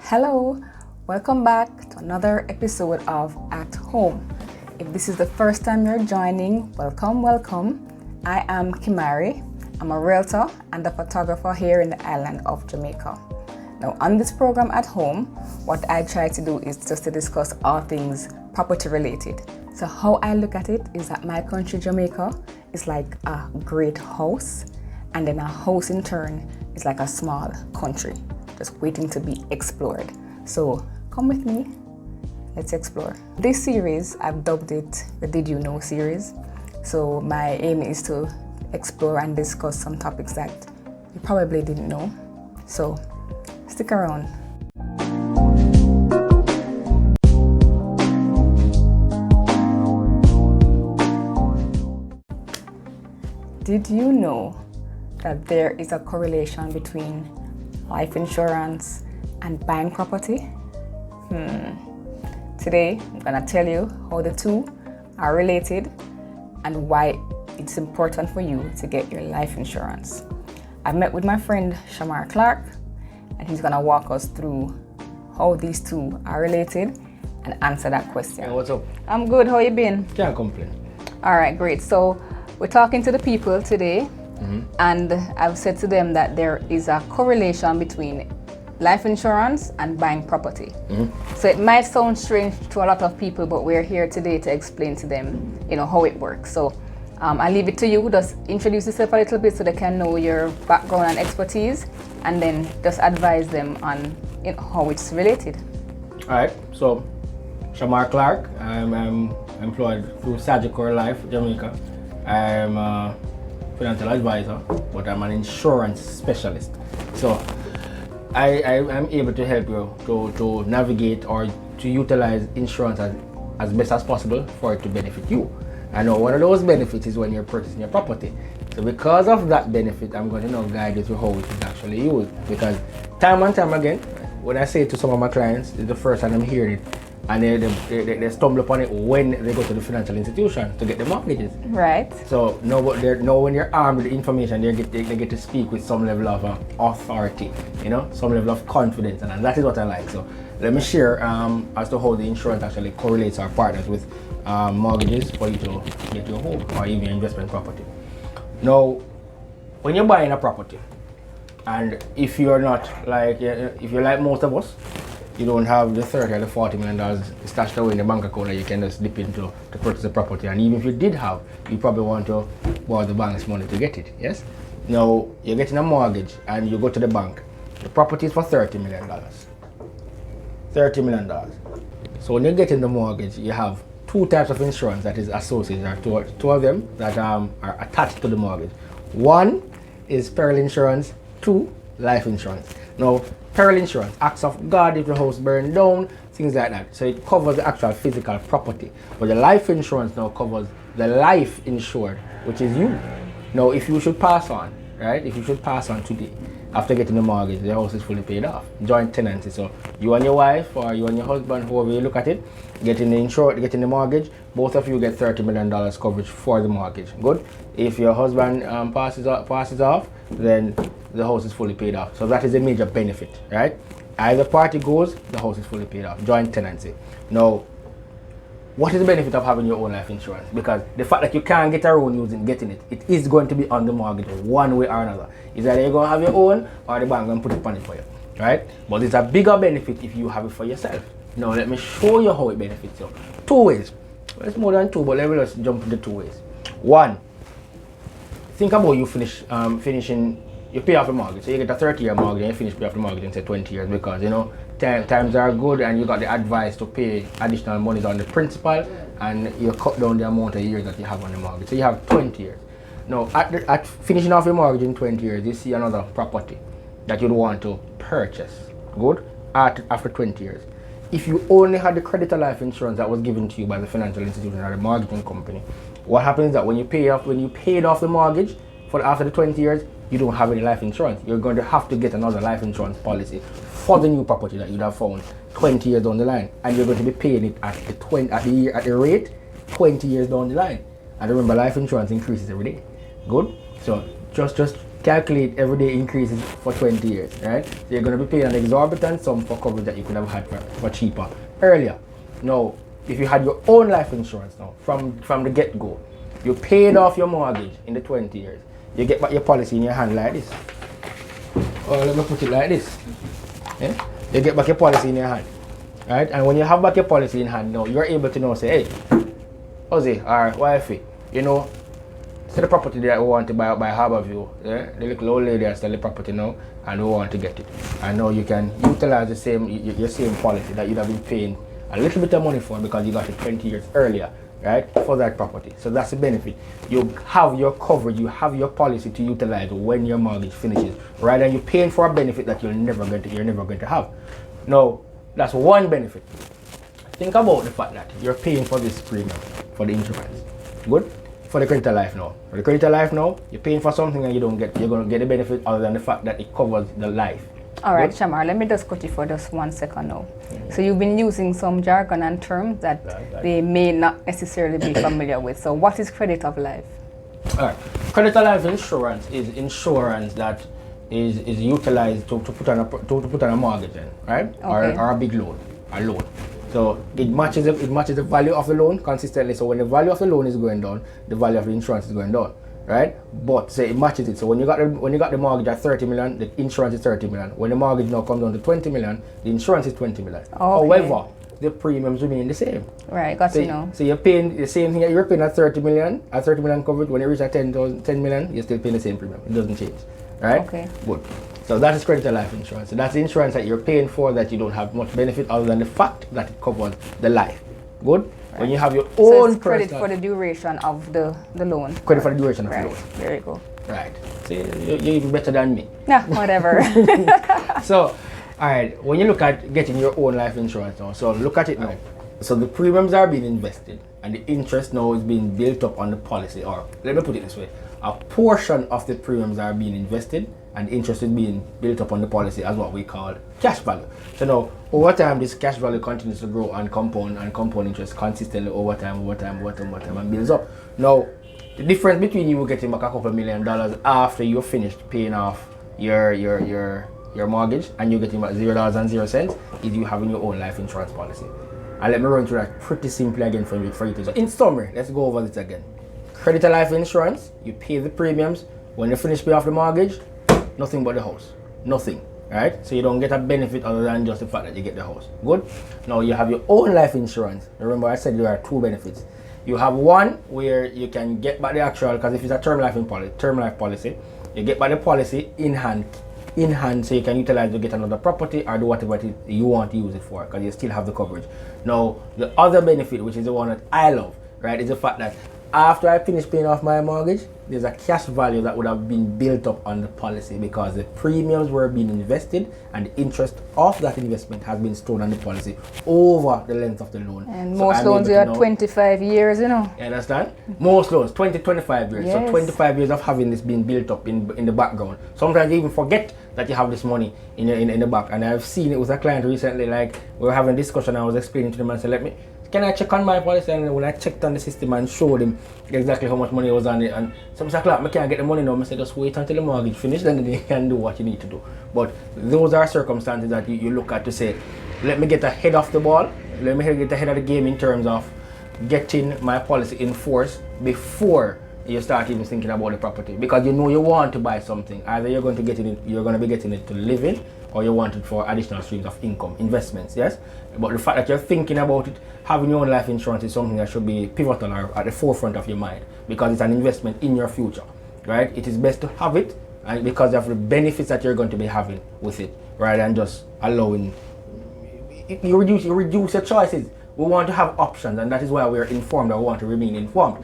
Hello, welcome back to another episode of At Home. If this is the first time you're joining, welcome. I am Kimari. I'm a realtor and a photographer here in the island of Jamaica. Now, on this program At Home, what I try to do is just to discuss all things property related. So how I look at it is that my country, Jamaica, is like a great house, and then a house in turn is like a small country, just waiting to be explored. So come with me, let's explore. This series, I've dubbed it the Did You Know series. So my aim is to explore and discuss some topics that you probably didn't know. So stick around. Did you know that there is a correlation between life insurance and buying property? Today, I'm gonna tell you how the two are related and why it's important for you to get your life insurance. I've met with my friend Shamar Clarke, and he's gonna walk us through how these two are related and answer that question. Hey, what's up? I'm good, how you been? Can't complain. All right, great. So we're talking to the people today, and I've said to them that there is a correlation between life insurance and buying property. So it might sound strange to a lot of people, but we're here today to explain to them, how it works. So I'll leave it to you. Just introduce yourself a little bit so they can know your background and expertise, and then just advise them on how it's related. All right, so Shamar Clarke. I'm employed through Sagicor Life, Jamaica. I'm a financial advisor, but I'm an insurance specialist. So I'm able to help you to navigate or to utilize insurance as best as possible for it to benefit you. I know one of those benefits is when you're purchasing your property. So because of that benefit, I'm going to now guide you through how it is actually used. Because time and time again, when I say it to some of my clients, it's the first time I'm hearing it, and they stumble upon it when they go to the financial institution to get the mortgages. Right. So now when you're armed with the information, they get to speak with some level of authority, some level of confidence, and that is what I like. So let me share as to how the insurance actually correlates our partners with mortgages for you to get your home or even your investment property. Now, when you're buying a property, and if you're like most of us, you don't have the $30 or the $40 million stashed away in the bank account that you can just dip into to purchase a property. And even if you did have, you probably want to borrow the bank's money to get it, yes? Now, you're getting a mortgage and you go to the bank. The property is for $30 million. $30 million. So when you're getting the mortgage, you have two types of insurance that is associated, or two of them that are attached to the mortgage. One is peril insurance, two, life insurance. Now, peril insurance, acts of God if the house burned down, things like that. So it covers the actual physical property. But the life insurance now covers the life insured, which is you. Now, if you should pass on, right? If you should pass on today, after getting the mortgage, the house is fully paid off. Joint tenancy. So you and your wife, or you and your husband, however you look at it, getting the mortgage, both of you get $30 million coverage for the mortgage. Good. If your husband passes off, then the house is fully paid off. So that is a major benefit, right? Either party goes, the house is fully paid off. Joint tenancy. Now, what is the benefit of having your own life insurance? Because the fact that you can't get around using getting it, it is going to be on the mortgage one way or another. It's either you're going to have your own or the bank going to put it on it for you, right? But it's a bigger benefit if you have it for yourself. Now, let me show you how it benefits you. Two ways. Well, it's more than two, but let me just jump into two ways. One, think about you finishing. You pay off a mortgage, so you get a 30-year mortgage and you finish pay off the mortgage in say 20 years because times are good and you got the advice to pay additional monies on the principal and you cut down the amount of years that you have on the mortgage. So you have 20 years. Now at finishing off your mortgage in 20 years, you see another property that you'd want to purchase. Good? After 20 years. If you only had the creditor life insurance that was given to you by the financial institution or the mortgaging company, what happens is that when you paid off the mortgage after the 20 years, you don't have any life insurance. You're going to have to get another life insurance policy for the new property that you'd have found 20 years down the line, and you're going to be paying it at the rate 20 years down the line. And remember, life insurance increases every day. Good. So just calculate everyday increases for 20 years, right? So you're going to be paying an exorbitant sum for coverage that you could have had for cheaper earlier. Now, if you had your own life insurance now, from the get-go, you paid off your mortgage in the 20 years, you get back your policy in your hand like this. Or let me put it like this. Yeah? You get back your policy in your hand, right? And when you have back your policy in hand now, you're able to now say, hey, Ozzy or wifey, you know, see the property that we want to buy out by Harborview, yeah? The little old lady has sell the property now and we want to get it. And now you can utilize the same your same policy that you'd have been paying a little bit of money for because you got it 20 years earlier, right, for that property. So that's the benefit. You have your coverage, you have your policy to utilize when your mortgage finishes, right? And you're paying for a benefit that you're never going to have. Now, that's one benefit. Think about the fact that you're paying for this premium for the insurance. Good? For the creditor life now. For the creditor life now, you're paying for something and you're going to get the benefit other than the fact that it covers the life. All right, Shamar, let me just cut you for just 1 second now. So you've been using some jargon and terms that they may not necessarily be familiar with. So what is credit of life? All right. Creditor life insurance is insurance that is utilized to put on a mortgage in, right? Okay. Or a big loan, a loan. So it matches the value of the loan consistently. So when the value of the loan is going down, the value of the insurance is going down, right? But say it matches it. So when you got the mortgage at 30 million, the insurance is 30 million. When the mortgage now comes down to 20 million, the insurance is 20 million. Okay. However, the premiums remain the same. Right, got to know. So you're paying the same thing that you're paying at 30 million coverage. When you reach at 10 million, you're still paying the same premium. It doesn't change, right? Okay. Good. So that is creditor life insurance. So that's the insurance that you're paying for that you don't have much benefit other than the fact that it covers the life. Good? Right. When you have your own so it's credit for the duration of the loan. Credit for the duration of the right. loan. There you go. Right. So you're even better than me. Yeah, whatever. So, all right, when you look at getting your own life insurance now, so look at it now. So the premiums are being invested and the interest now is being built up on the policy, or let me put it this way, a portion of the premiums are being invested and the interest is being built up on the policy as what we call cash value. So now, over time, this cash value continues to grow and compound interest consistently over time and builds up. Now, the difference between you getting back a couple $1 million after you're finished paying off your mortgage and you're getting back $0.00 is you having your own life insurance policy. And let me run through that pretty simply again for you. So in summary, let's go over this again. Creditor life insurance, you pay the premiums. When you finish paying off the mortgage, nothing but the house. Nothing. Right? So you don't get a benefit other than just the fact that you get the house. Good? Now you have your own life insurance. Remember I said there are two benefits. You have one where you can get back the actual, because if it's a term life policy, you get back the policy in hand so you can utilize to get another property or do whatever you want to use it for, because you still have the coverage. Now the other benefit, which is the one that I love, right, is the fact that after I finish paying off my mortgage, there's a cash value that would have been built up on the policy because the premiums were being invested and the interest of that investment has been stored on the policy over the length of the loan. And so most loans are 25 years, you know. You understand? Most loans, 25 years. Yes. So 25 years of having this being built up in the background. Sometimes you even forget that you have this money in the back. And I've seen it with a client recently, like we were having a discussion, I was explaining to them and said, can I check on my policy? And when I checked on the system and showed him exactly how much money was on it, and some said, I can't get the money now. I said, just wait until the mortgage finishes, then you can do what you need to do. But those are circumstances that you look at to say, let me get ahead of the ball, let me get ahead of the game in terms of getting my policy in force before you start even thinking about the property. Because you know you want to buy something. Either you're going to be getting it to live in, or you want it for additional streams of income, investments, yes? But the fact that you're thinking about it, having your own life insurance is something that should be pivotal or at the forefront of your mind, because it's an investment in your future, right? It is best to have it, and because of the benefits that you're going to be having with it, rather than just allowing, you reduce your choices. We want to have options, and that is why we're informed, and we want to remain informed.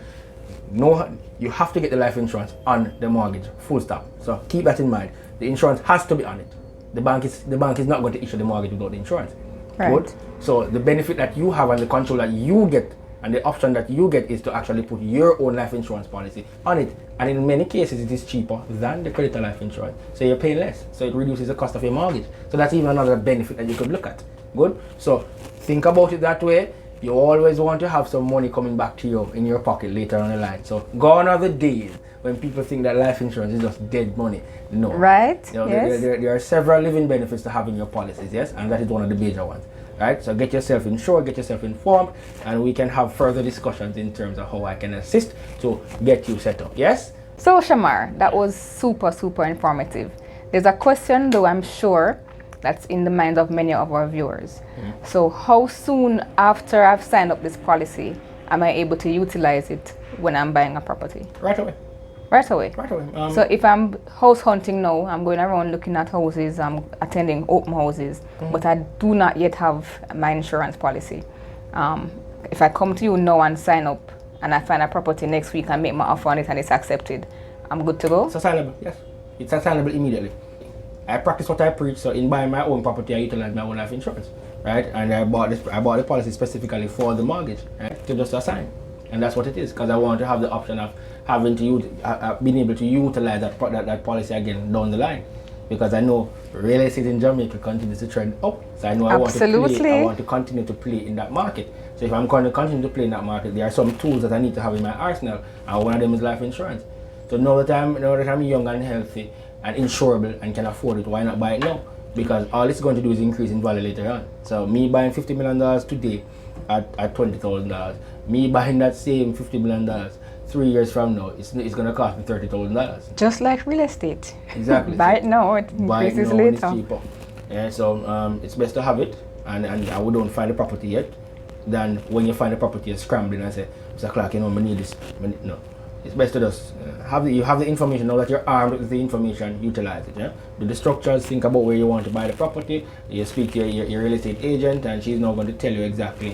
No, you have to get the life insurance on the mortgage, full stop. So keep that in mind. The insurance has to be on it. The bank is not going to issue the mortgage without the insurance. Right. Good? So the benefit that you have and the control that you get and the option that you get is to actually put your own life insurance policy on it. And in many cases it is cheaper than the creditor life insurance. So you're paying less. So it reduces the cost of your mortgage. So that's even another benefit that you could look at. Good? So think about it that way. You always want to have some money coming back to you in your pocket later on the line. So gone are the days when people think that life insurance is just dead money. No. Right? You know, Yes. there are several living benefits to having your policies, yes, and that is one of the major ones. Right? So get yourself insured, get yourself informed, and we can have further discussions in terms of how I can assist to get you set up. Yes? So Shamar, that was super informative. There's a question though, I'm sure, that's in the minds of many of our viewers. So how soon after I've signed up this policy am I able to utilize it when I'm buying a property? Right away. Right away. Right away. So if I'm house hunting now, I'm going around looking at houses, I'm attending open houses, but I do not yet have my insurance policy. If I come to you now and sign up and I find a property next week and make my offer on it and it's accepted, I'm good to go? It's assignable, yes. It's assignable immediately. I practice what I preach, so in buying my own property, I utilize my own life insurance, right? And I bought the policy specifically for the mortgage, right? To just assign. And that's what it is, because I want to have the option of having to being able to utilize that policy again down the line, because I know real estate in Jamaica continues to trend up, so I know I want to continue to play in that market. So if I'm going to continue to play in that market, there are some tools that I need to have in my arsenal, and one of them is life insurance. So now that I'm young and healthy and insurable and can afford it, why not buy it now? Because all it's going to do is increase in value later on. So me buying $50 million today at $20,000, me buying that same $50 million 3 years from now, it's going to cost me $30,000. Just like real estate. Exactly. Buy it now, it increases later. It's cheaper. Yeah, so it's best to have it, and I don't find the property yet. Then when you find the property, you're scrambling and say, Mr. Clarke, I need this. No. It's best to just have the information. Now that you're armed with the information, utilize it. Yeah? Do the structures, think about where you want to buy the property. You speak to your real estate agent, and she's now going to tell you exactly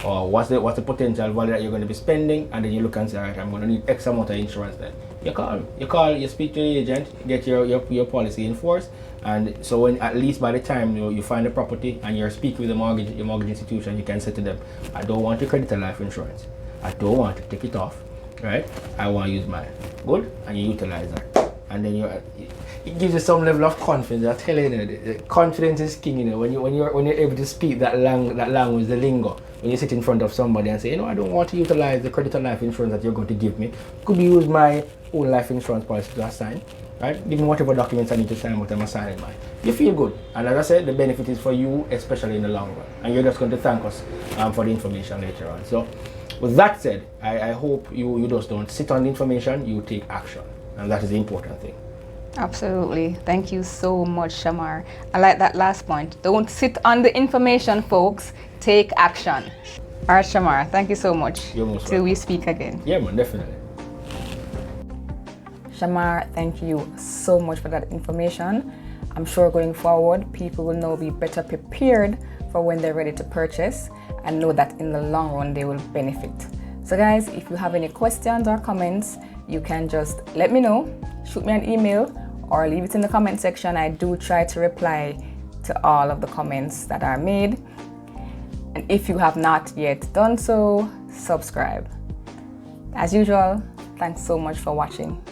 what's the potential value that you're going to be spending, and then you look and say, all right, I'm going to need X amount of insurance then. You speak to the agent, get your policy enforced, and so when at least by the time you find the property and you're speaking with your mortgage institution, you can say to them, I don't want to credit a life insurance. I don't want to take it off. Right? I want to use mine. Good? And you utilize that. And then it gives you some level of confidence. I tell you, confidence is king, you know, when you're able to speak that language, the lingo. When you sit in front of somebody and say, I don't want to utilize the credit life insurance that you're going to give me. Could you use my own life insurance policy to assign? Right? Give me whatever documents I need to sign, what I'm assigning mine. You feel good. And as I said, the benefit is for you, especially in the long run. And you're just going to thank us for the information later on. So, with that said, I hope you just don't sit on the information, you take action. And that is the important thing. Absolutely. Thank you so much, Shamar. I like that last point. Don't sit on the information, folks. Take action. All right, Shamar, thank you so much. You're most Till welcome. we speak again. Yeah, man, definitely. Shamar, thank you so much for that information. I'm sure going forward, people will now be better prepared for when they're ready to purchase and know that in the long run they will benefit. So guys, if you have any questions or comments, you can just let me know, shoot me an email, or leave it in the comment section. I do try to reply to all of the comments that are made. And if you have not yet done so, subscribe. As usual, thanks so much for watching.